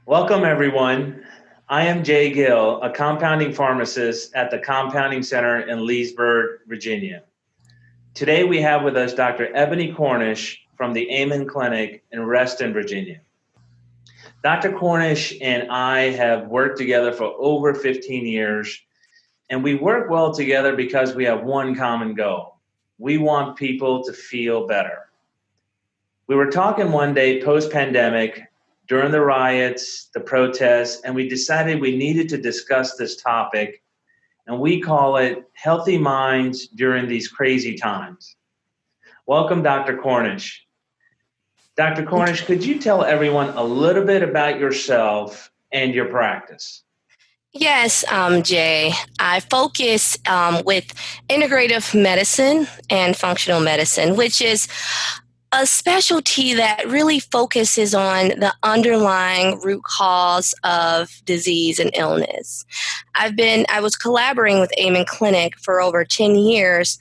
Welcome, everyone. I am Jay Gill, a compounding pharmacist at the Compounding Center in Leesburg, Virginia. Today, we have with us Dr. Ebony Cornish from the Amen Clinic in Reston, Virginia. Dr. Cornish and I have worked together for over 15 years, and we work well together because we have one common goal. We want people to feel better. We were talking one day post-pandemic during the riots, the protests, and we decided we needed to discuss this topic, and we call it Healthy Minds During These Crazy Times. Welcome, Dr. Cornish. Dr. Cornish, could you tell everyone a little bit about yourself and your practice? Yes, Jay. I focus with integrative medicine and functional medicine, which is a specialty that really focuses on the underlying root cause of disease and illness. I was collaborating with Amen Clinic for over 10 years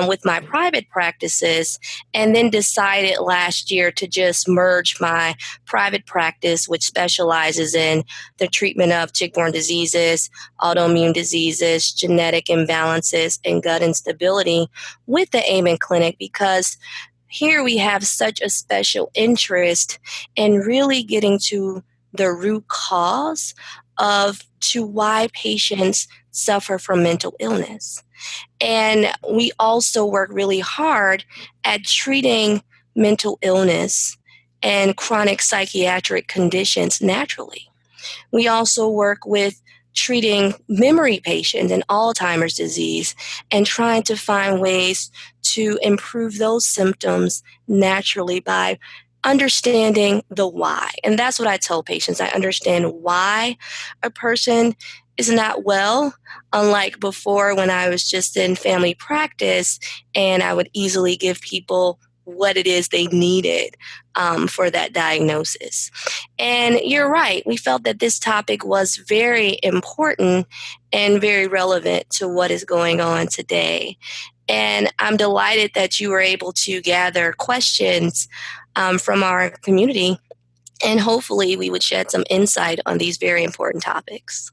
with my private practices, and then decided last year to just merge my private practice, which specializes in the treatment of tick-borne diseases, autoimmune diseases, genetic imbalances, and gut instability, with the Amen Clinic, because here we have such a special interest in really getting to the root cause of to why patients suffer from mental illness. And we also work really hard at treating mental illness and chronic psychiatric conditions naturally. We also work with treating memory patients and Alzheimer's disease and trying to find ways to improve those symptoms naturally by understanding the why. And that's what I tell patients. I understand why a person is not well, unlike before when I was just in family practice and I would easily give people what it is they needed for that diagnosis. And you're right, we felt that this topic was very important and very relevant to what is going on today. And I'm delighted that you were able to gather questions from our community, and hopefully we would shed some insight on these very important topics.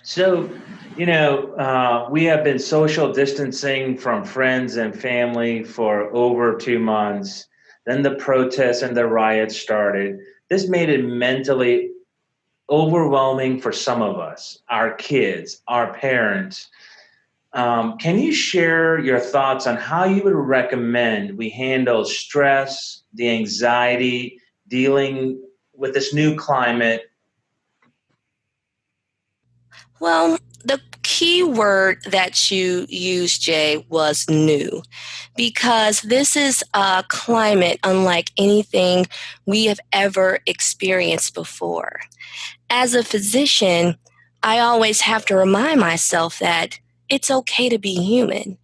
So, we have been social distancing from friends and family for over 2 months. Then the protests and the riots started. This made it mentally overwhelming for some of us, our kids, our parents. Can you share your thoughts on how you would recommend we handle stress, the anxiety, dealing with this new climate? Well, the key word that you used, Jay, was new, because this is a climate unlike anything we have ever experienced before. As a physician, I always have to remind myself that it's okay to be human.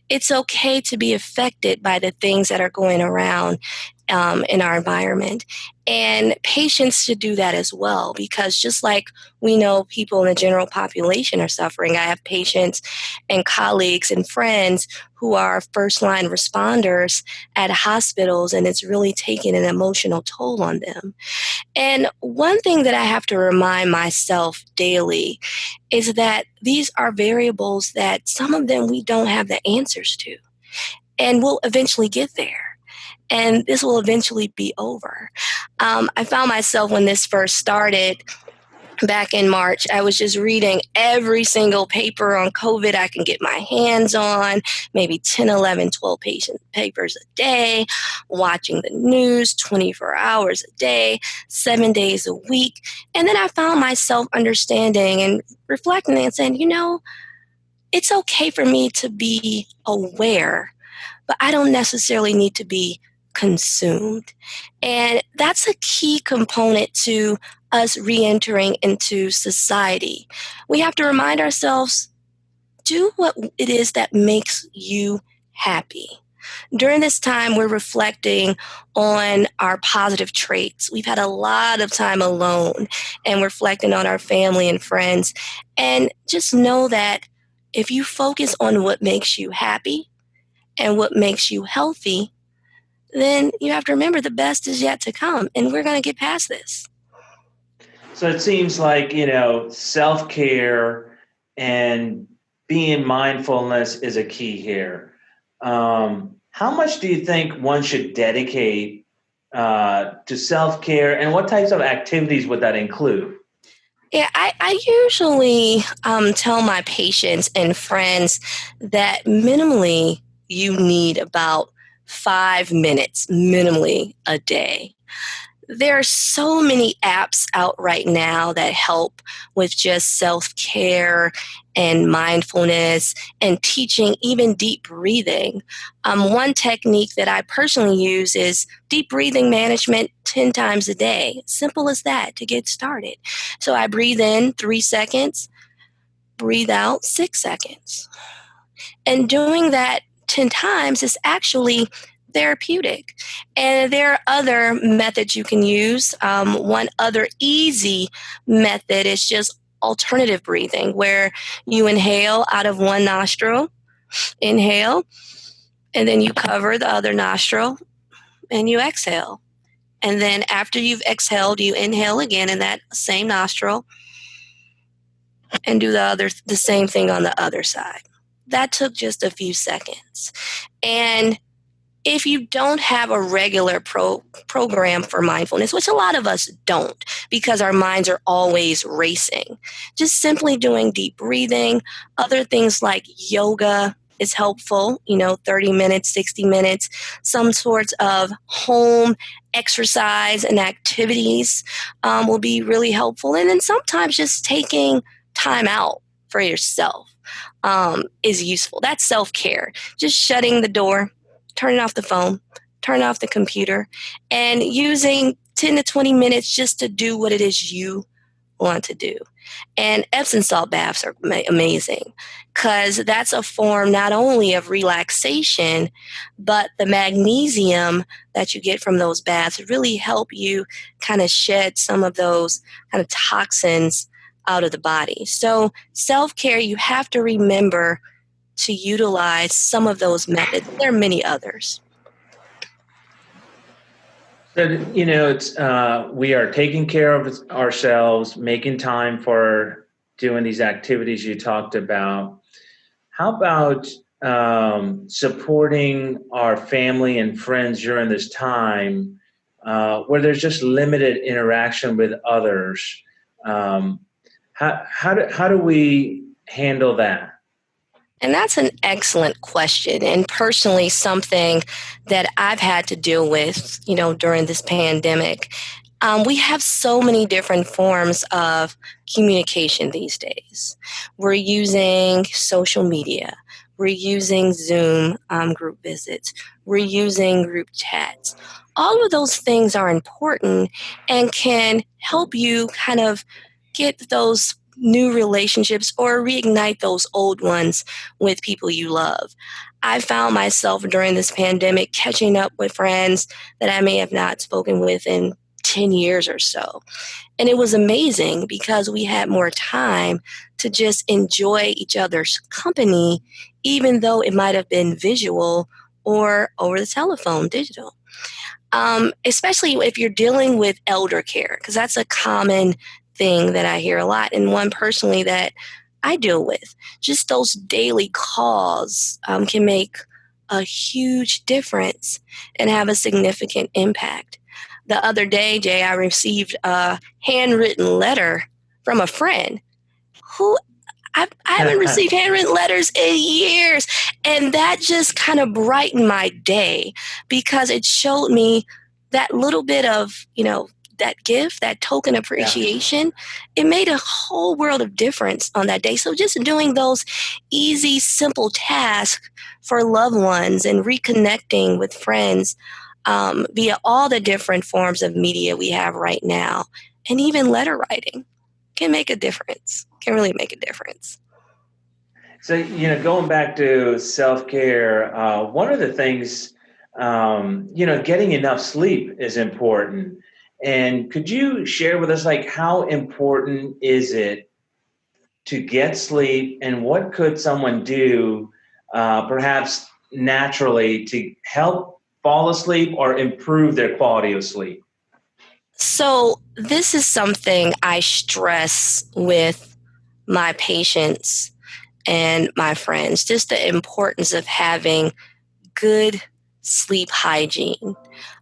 It's okay to be affected by the things that are going around in our environment. And patients should do that as well, because just like we know people in the general population are suffering, I have patients and colleagues and friends who are first-line responders at hospitals, and it's really taking an emotional toll on them. And one thing that I have to remind myself daily is that these are variables that some of them we don't have the answers to, and we'll eventually get there. And this will eventually be over. I found myself when this first started back in March, I was just reading every single paper on COVID I can get my hands on, maybe 10, 11, 12 patient papers a day, watching the news 24 hours a day, 7 days a week. And then I found myself understanding and reflecting and saying, it's okay for me to be aware, but I don't necessarily need to be consumed. And that's a key component to us re-entering into society. We have to remind ourselves, do what it is that makes you happy. During this time, we're reflecting on our positive traits. We've had a lot of time alone and reflecting on our family and friends. And just know that if you focus on what makes you happy and what makes you healthy, then you have to remember the best is yet to come, and we're going to get past this. So it seems like, self-care and being mindfulness is a key here. How much do you think one should dedicate to self-care, and what types of activities would that include? Yeah, I usually tell my patients and friends that minimally you need about 5 minutes minimally a day. There are so many apps out right now that help with just self care and mindfulness and teaching even deep breathing. One technique that I personally use is deep breathing management 10 times a day. Simple as that to get started. So I breathe in 3 seconds, breathe out 6 seconds. And doing that 10 times is actually therapeutic. And there are other methods you can use. One other easy method is just alternative breathing, where you inhale out of one nostril, inhale, and then you cover the other nostril and you exhale. And then after you've exhaled, you inhale again in that same nostril and do the same thing on the other side. That took just a few seconds. And if you don't have a regular program for mindfulness, which a lot of us don't because our minds are always racing, just simply doing deep breathing, other things like yoga is helpful, 30 minutes, 60 minutes, some sorts of home exercise and activities will be really helpful. And then sometimes just taking time out for yourself is useful. That's self-care. Just shutting the door, turning off the phone, turning off the computer, and using 10 to 20 minutes just to do what it is you want to do. And Epsom salt baths are amazing because that's a form not only of relaxation, but the magnesium that you get from those baths really help you kind of shed some of those kind of toxins out of the body. So self-care, you have to remember to utilize some of those methods. There are many others. So, it's we are taking care of ourselves, making time for doing these activities you talked about. How about supporting our family and friends during this time where there's just limited interaction with others? How do we handle that? And that's an excellent question, and personally something that I've had to deal with, during this pandemic. We have so many different forms of communication these days. We're using social media. We're using Zoom group visits. We're using group chats. All of those things are important and can help you kind of get those new relationships or reignite those old ones with people you love. I found myself during this pandemic catching up with friends that I may have not spoken with in 10 years or so. And it was amazing because we had more time to just enjoy each other's company, even though it might have been visual or over the telephone, digital. Especially if you're dealing with elder care, because that's a common thing that I hear a lot, and one personally that I deal with. Just those daily calls can make a huge difference and have a significant impact. The other day, Jay, I received a handwritten letter from a friend who I haven't received handwritten letters in years. And that just kind of brightened my day because it showed me that little bit of, that gift, that token appreciation. Yeah. It made a whole world of difference on that day. So just doing those easy, simple tasks for loved ones and reconnecting with friends via all the different forms of media we have right now, and even letter writing can make a difference, can really make a difference. So, going back to self-care, one of the things, getting enough sleep is important. And could you share with us, like, how important is it to get sleep, and what could someone do, perhaps naturally, to help fall asleep or improve their quality of sleep? So this is something I stress with my patients and my friends, just the importance of having good sleep hygiene.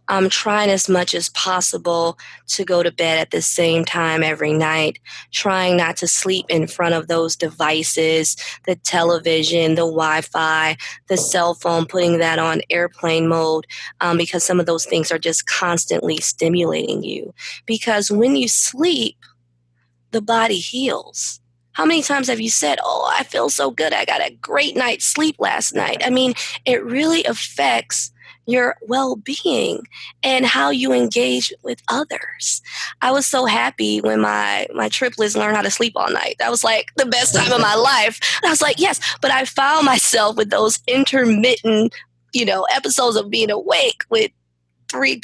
I'm trying as much as possible to go to bed at the same time every night, trying not to sleep in front of those devices, the television, the Wi-Fi, the cell phone, putting that on airplane mode, because some of those things are just constantly stimulating you. Because when you sleep, the body heals. How many times have you said, "Oh, I feel so good. I got a great night's sleep last night"? I mean, it really affects your well being and how you engage with others. I was so happy when my triplets learned how to sleep all night. That was like the best time of my life. And I was like, yes, but I found myself with those intermittent, episodes of being awake with three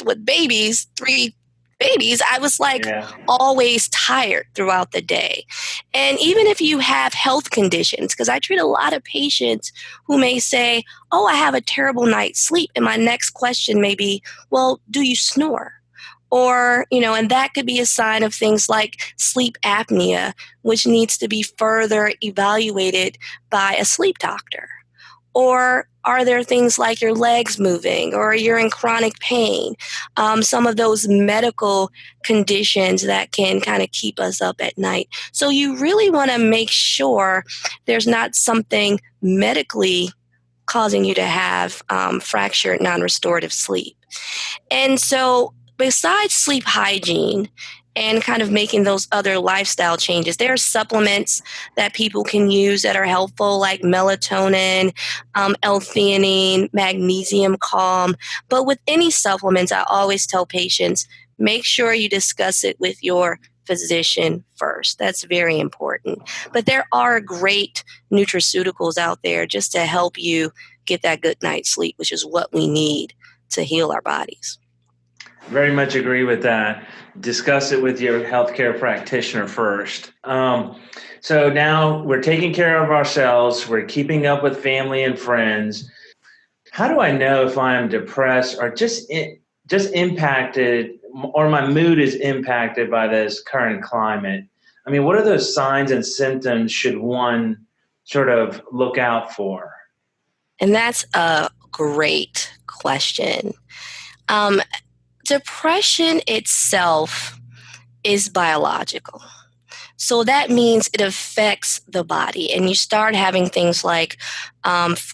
babies. I was like Yeah. always tired throughout the day. And even if you have health conditions, because I treat a lot of patients who may say, "Oh, I have a terrible night's sleep." And my next question may be, "Well, do you snore?" Or, and that could be a sign of things like sleep apnea, which needs to be further evaluated by a sleep doctor. Or are there things like your legs moving or you're in chronic pain? Some of those medical conditions that can kind of keep us up at night. So you really want to make sure there's not something medically causing you to have fractured, non restorative sleep. And so, besides sleep hygiene and kind of making those other lifestyle changes, there are supplements that people can use that are helpful, like melatonin, L-theanine, magnesium calm. But with any supplements, I always tell patients, make sure you discuss it with your physician first. That's very important. But there are great nutraceuticals out there just to help you get that good night's sleep, which is what we need to heal our bodies. Very much agree with that. Discuss it with your healthcare practitioner first. So now we're taking care of ourselves. We're keeping up with family and friends. How do I know if I'm depressed or just impacted, or my mood is impacted by this current climate? I mean, what are those signs and symptoms should one sort of look out for? And that's a great question. Um, Depression itself is biological. So that means it affects the body, and you start having things like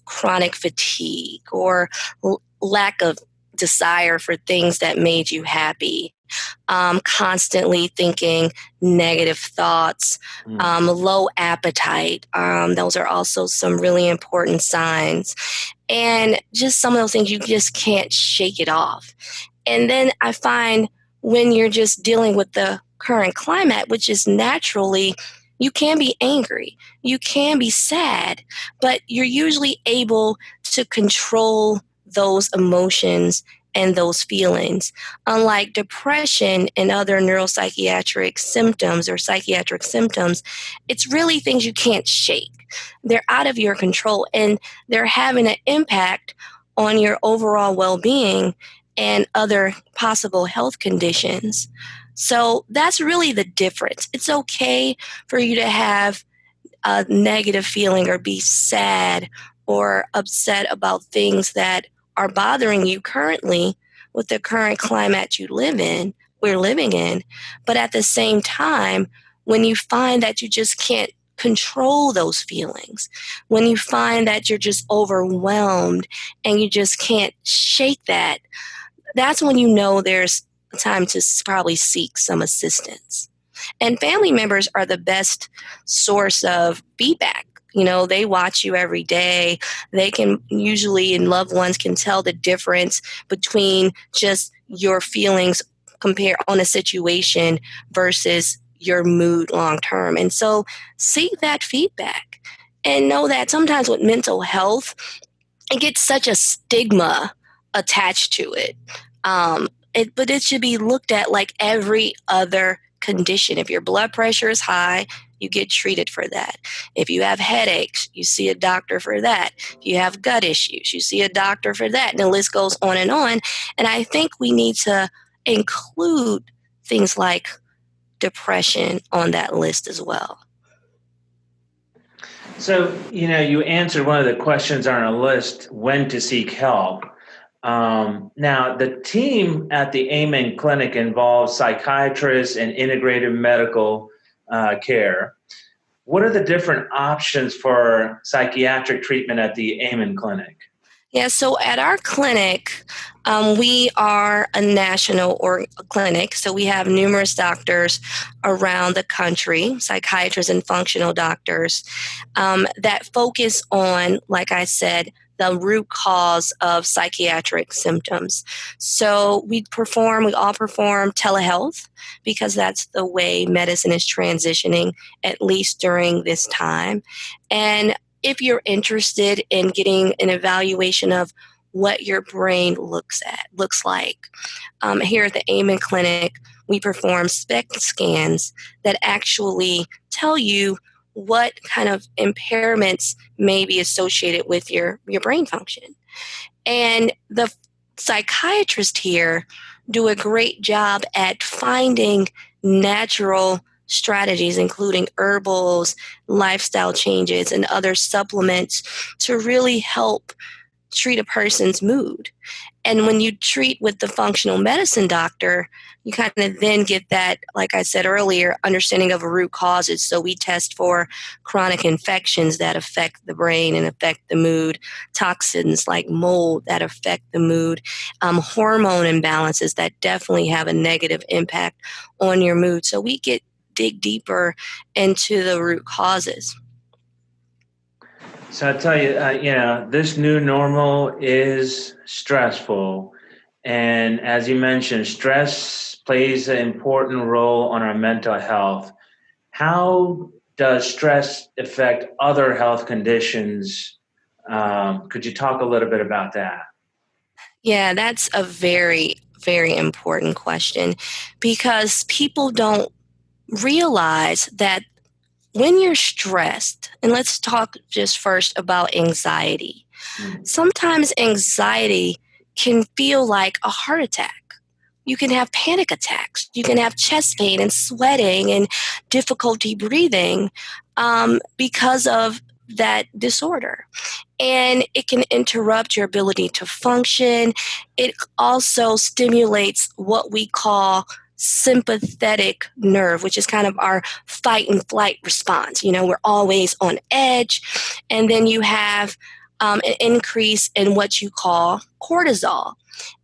chronic fatigue or lack of desire for things that made you happy, constantly thinking negative thoughts, low appetite. Those are also some really important signs. And just some of those things, you just can't shake it off. And then I find when you're just dealing with the current climate, which is naturally, you can be angry, you can be sad, but you're usually able to control those emotions and those feelings. Unlike depression and other neuropsychiatric symptoms or psychiatric symptoms, it's really things you can't shake. They're out of your control and they're having an impact on your overall well being and other possible health conditions. So that's really the difference. It's okay for you to have a negative feeling or be sad or upset about things that are bothering you currently with the current climate we're living in. But at the same time, when you find that you just can't control those feelings, when you find that you're just overwhelmed and you just can't shake that, that's when you know there's time to probably seek some assistance. And family members are the best source of feedback. They watch you every day. They can usually, and loved ones can tell the difference between just your feelings compare on a situation versus your mood long term. And so seek that feedback and know that sometimes with mental health, it gets such a stigma attached to it. But it should be looked at like every other condition. If your blood pressure is high, you get treated for that. If you have headaches, you see a doctor for that. If you have gut issues, you see a doctor for that. And the list goes on. And I think we need to include things like depression on that list as well. So, you answered one of the questions on our list, when to seek help. Now, the team at the Amen Clinic involves psychiatrists and integrated medical care. What are the different options for psychiatric treatment at the Amen Clinic? Yeah, so at our clinic, we are a national clinic, so we have numerous doctors around the country, psychiatrists and functional doctors, that focus on, like I said, the root cause of psychiatric symptoms. So we all perform telehealth because that's the way medicine is transitioning, at least during this time. And if you're interested in getting an evaluation of what your brain looks like, here at the Amen Clinic, we perform SPECT scans that actually tell you what kind of impairments may be associated with your brain function. And the psychiatrists here do a great job at finding natural strategies, including herbals, lifestyle changes, and other supplements to really help treat a person's mood. And when you treat with the functional medicine doctor, you kind of then get that, like I said earlier, understanding of root causes. So we test for chronic infections that affect the brain and affect the mood, toxins like mold that affect the mood, hormone imbalances that definitely have a negative impact on your mood. So we dig deeper into the root causes. So I tell you, this new normal is stressful. And as you mentioned, stress plays an important role on our mental health. How does stress affect other health conditions? Could you talk a little bit about that? Yeah, that's a very, very important question because people don't realize that when you're stressed, and let's talk just first about anxiety. Sometimes anxiety can feel like a heart attack. You can have panic attacks. You can have chest pain and sweating and difficulty breathing because of that disorder. And it can interrupt your ability to function. It also stimulates what we call sympathetic nerve, which is kind of our fight and flight response. We're always on edge. And then you have an increase in what you call cortisol.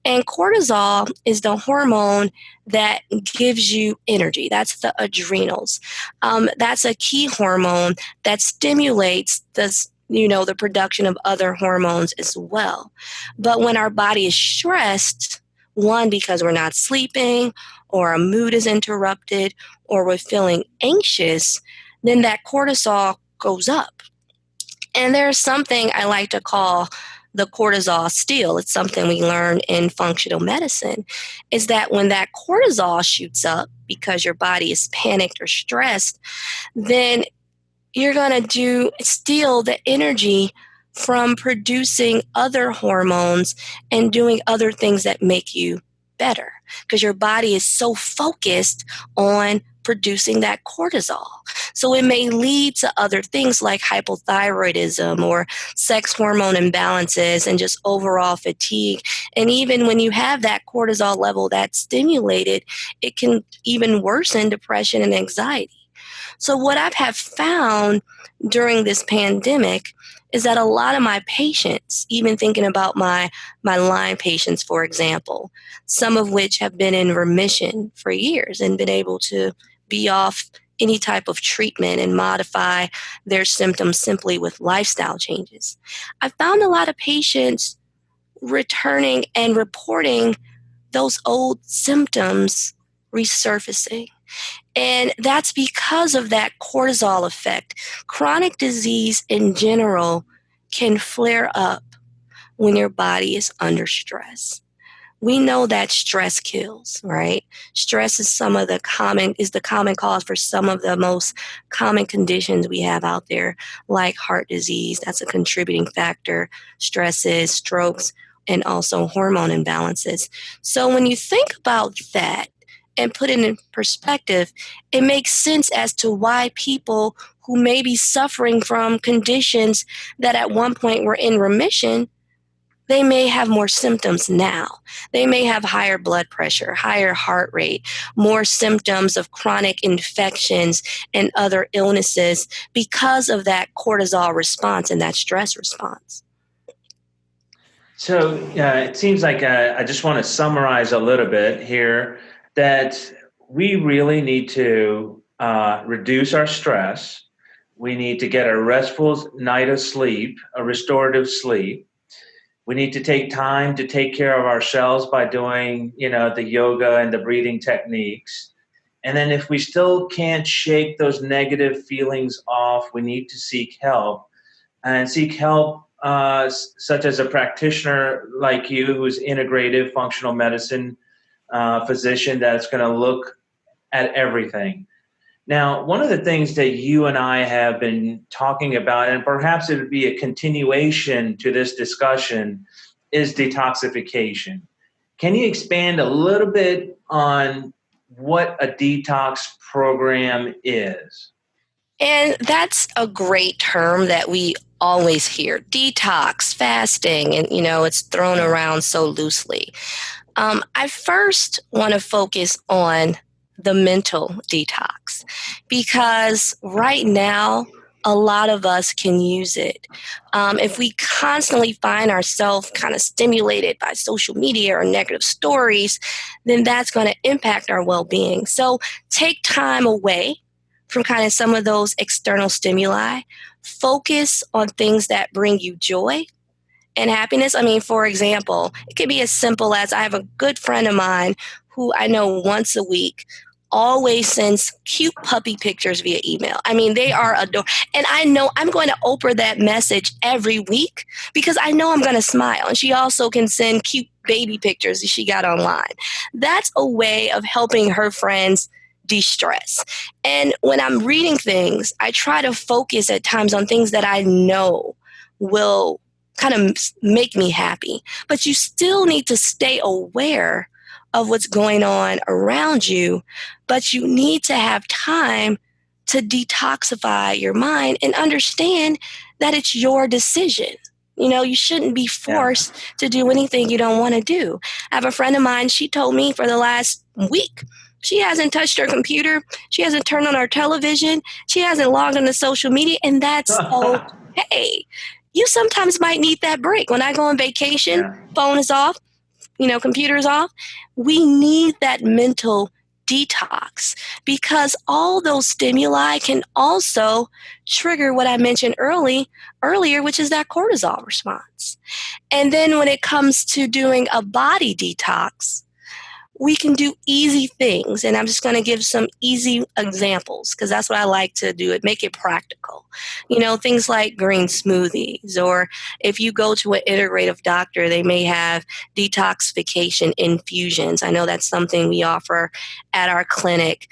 And cortisol is the hormone that gives you energy. That's the adrenals. That's a key hormone that stimulates the production of other hormones as well. But when our body is stressed, one, because we're not sleeping, or our mood is interrupted, or we're feeling anxious, then that cortisol goes up. And there's something I like to call the cortisol steal. It's something we learn in functional medicine, is that when that cortisol shoots up because your body is panicked or stressed, then you're going to steal the energy from producing other hormones and doing other things that make you better, because your body is so focused on producing that cortisol. So it may lead to other things like hypothyroidism or sex hormone imbalances and just overall fatigue. And even when you have that cortisol level that's stimulated, it can even worsen depression and anxiety. So what I have found during this pandemic is that a lot of my patients, even thinking about my Lyme patients, for example, some of which have been in remission for years and been able to be off any type of treatment and modify their symptoms simply with lifestyle changes. I found a lot of patients returning and reporting those old symptoms resurfacing. And that's because of that cortisol effect. Chronic disease in general can flare up when your body is under stress. We know that stress kills, right? Stress is the common cause for some of the most common conditions we have out there, like heart disease. That's a contributing factor. Stresses, strokes, and also hormone imbalances. So when you think about that, and put it in perspective, it makes sense as to why people who may be suffering from conditions that at one point were in remission, they may have more symptoms now. They may have higher blood pressure, higher heart rate, more symptoms of chronic infections and other illnesses because of that cortisol response and that stress response. So it seems like I just want to summarize a little bit here that we really need to reduce our stress. We need to get a restful night of sleep, a restorative sleep. We need to take time to take care of ourselves by doing, the yoga and the breathing techniques. And then if we still can't shake those negative feelings off, we need to seek help such as a practitioner like you who's integrative functional medicine physician that's going to look at everything. Now, one of the things that you and I have been talking about, and perhaps it would be a continuation to this discussion, is detoxification. Can you expand a little bit on what a detox program is? And that's a great term that we always hear, detox, fasting, and it's thrown around so loosely. I first want to focus on the mental detox because right now a lot of us can use it. If we constantly find ourselves kind of stimulated by social media or negative stories, then that's going to impact our well-being. So take time away from kind of some of those external stimuli. Focus on things that bring you joy and happiness. I mean, for example, it could be as simple as I have a good friend of mine who I know once a week always sends cute puppy pictures via email. I mean, they are adorable. And I know I'm going to open that message every week because I know I'm going to smile. And she also can send cute baby pictures that she got online. That's a way of helping her friends de-stress. And when I'm reading things, I try to focus at times on things that I know will kind of make me happy. But you still need to stay aware of what's going on around you, but you need to have time to detoxify your mind and understand that it's your decision. You shouldn't be forced to do anything you don't want to do. I have a friend of mine, she told me for the last week, she hasn't touched her computer. She hasn't turned on her television. She hasn't logged into social media, and that's okay. You sometimes might need that break. When I go on vacation, phone is off, computer is off. We need that mental detox because all those stimuli can also trigger what I mentioned earlier, which is that cortisol response. And then when it comes to doing a body detox, we can do easy things. And I'm just going to give some easy examples because that's what I like to do. Make it practical. Things like green smoothies, or if you go to an integrative doctor, they may have detoxification infusions. I know that's something we offer at our clinic.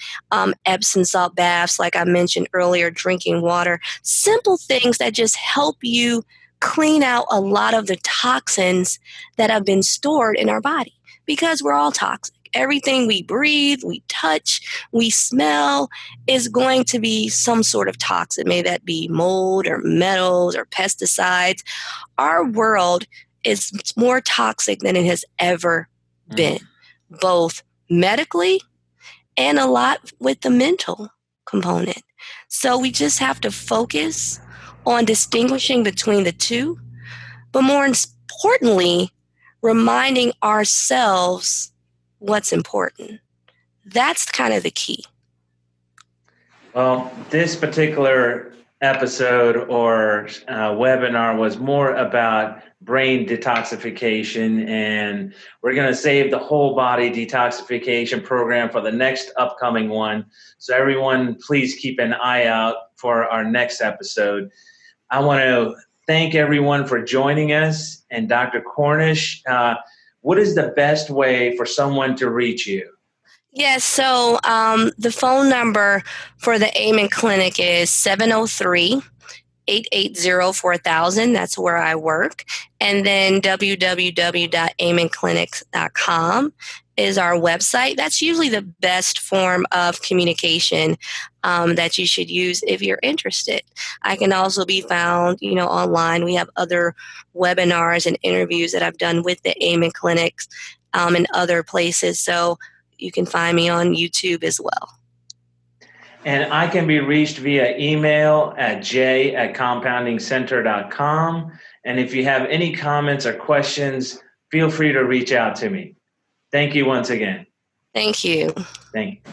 Epsom salt baths, like I mentioned earlier, drinking water, simple things that just help you clean out a lot of the toxins that have been stored in our body because we're all toxic. Everything we breathe, we touch, we smell is going to be some sort of toxin. May that be mold or metals or pesticides. Our world is more toxic than it has ever been, both medically and a lot with the mental component. So we just have to focus on distinguishing between the two, but more importantly, reminding ourselves what's important. That's kind of the key. Well, this particular episode or webinar was more about brain detoxification, and we're going to save the whole body detoxification program for the next upcoming one. So everyone, please keep an eye out for our next episode. I want to thank everyone for joining us. And Dr. Cornish, what is the best way for someone to reach you? Yes, so the phone number for the Amen Clinic is 703 880-4000. That's where I work. And then www.amenclinics.com is our website. That's usually the best form of communication that you should use if you're interested. I can also be found, online. We have other webinars and interviews that I've done with the Amen Clinics and other places. So you can find me on YouTube as well. And I can be reached via email at j@compoundingcenter.com. And if you have any comments or questions, feel free to reach out to me. Thank you once again. Thank you. Thank you.